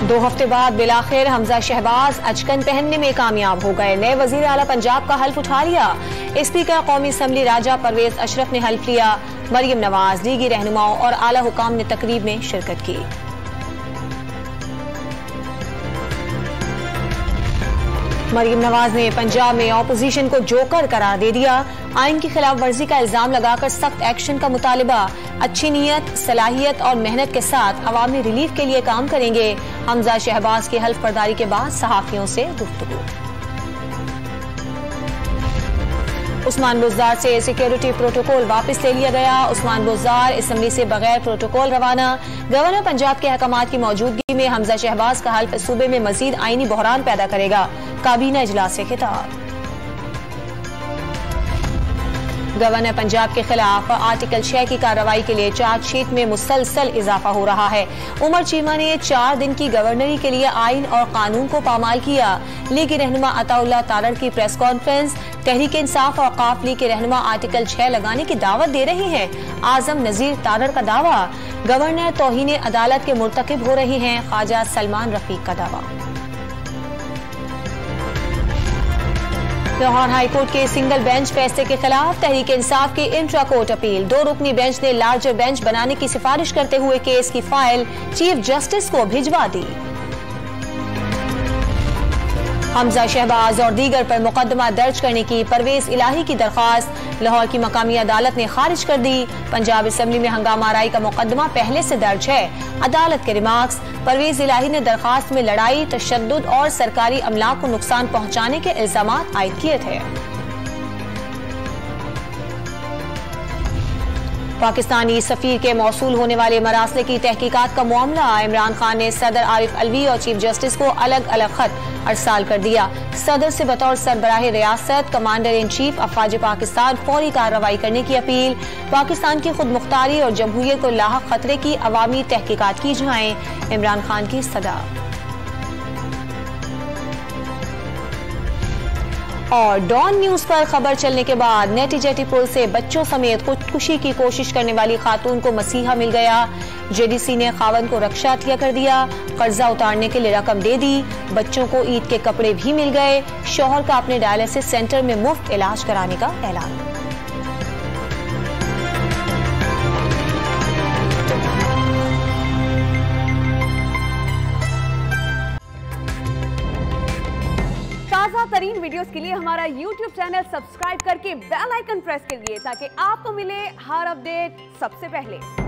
2 हफ्ते बाद बिलाखिर हमजा शहबाज अचकन पहनने में कामयाब हो गए। नए वजीर आला पंजाब का हल्फ उठा लिया। स्पीकर कौमी असम्बली राजा परवेज अशरफ ने हल्फ लिया। मरियम नवाज, लीगी रहनुमाओं और आला हुकाम ने तकरीब में शिरकत की। मरियम नवाज ने पंजाब में ऑपोजिशन को जोकर करार दे दिया। आइन की खिलाफ वर्जी का इल्जाम लगाकर सख्त एक्शन का मुतालिबा। अच्छी नीयत, सलाहियत और मेहनत के साथ अवामी रिलीफ के लिए काम करेंगे। हमजा शहबाज की हल्फ बर्दारी के बाद सहाफियों से गुफ्तगू। उस्मान बुज़दार से सिक्योरिटी प्रोटोकॉल वापस ले लिया गया। उस्मान बुज़दार असम्बली से बगैर प्रोटोकॉल रवाना। गवर्नर पंजाब के अहकामात की मौजूदगी में हमजा शहबाज का हल्फ सूबे में मजीद आईनी बहरान पैदा करेगा। काबीना इजलास से खिताब। गवर्नर पंजाब के खिलाफ आर्टिकल 6 की कार्रवाई के लिए चार्जशीट में मुसलसल इजाफा हो रहा है। उमर चीमा ने 4 दिन की गवर्नरी के लिए आइन और कानून को पामाल किया। लीगी रहनुमा अताउल्लाह तारड़ की प्रेस कॉन्फ्रेंस। तहरीक इंसाफ और काफ लीग के रहनुमा आर्टिकल 6 लगाने की दावत दे रही हैं। आजम नजीर तारड़ का दावा। गवर्नर तौहीन अदालत के मुर्तकिब हो रही हैं। ख्वाजा सलमान रफीक का दावा। लाहौर हाईकोर्ट के सिंगल बेंच फैसले के खिलाफ तहरीक इंसाफ की इंट्रा कोर्ट अपील। 2 रुकनी बेंच ने लार्जर बेंच बनाने की सिफारिश करते हुए केस की फाइल चीफ जस्टिस को भिजवा दी। हमजा शहबाज और दीगर पर मुकदमा दर्ज करने की परवेज इलाही की दरख्वास्त लाहौर की मकामी अदालत ने खारिज कर दी। पंजाब असम्बली में हंगामा आराई का मुकदमा पहले से दर्ज है। अदालत के रिमार्क्स। परवेज इलाही ने दरख्वास्त में लड़ाई, तशद्दुद और सरकारी अमला को नुकसान पहुंचाने के इल्जाम आयद किए थे। पाकिस्तानी सफीर के मौसूल होने वाले मरासले की तहकीकात का मामला। इमरान खान ने सदर आरिफ अलवी और चीफ जस्टिस को अलग अलग खत अरसाल कर दिया। सदर से बतौर सरबराह रियासत कमांडर इन चीफ अफवाज पाकिस्तान फौरी कार्रवाई करने की अपील। पाकिस्तान की खुद मुख्तारी और जमहूरियत को लाहक खतरे की अवामी तहकीकात की जाए। इमरान खान की सदा। और डॉन न्यूज पर खबर चलने के बाद नेटी जेटी पुल से बच्चों समेत खुदकुशी की कोशिश करने वाली खातून को मसीहा मिल गया। जेडीसी ने खावन को रक्षा अतिया कर दिया। कर्जा उतारने के लिए रकम दे दी। बच्चों को ईद के कपड़े भी मिल गए। शौहर का अपने डायलिसिस सेंटर में मुफ्त इलाज कराने का ऐलान। ताज़ा तरीन वीडियोस के लिए हमारा YouTube चैनल सब्सक्राइब करके बेल आइकन प्रेस करिए ताकि आपको मिले हर अपडेट सबसे पहले।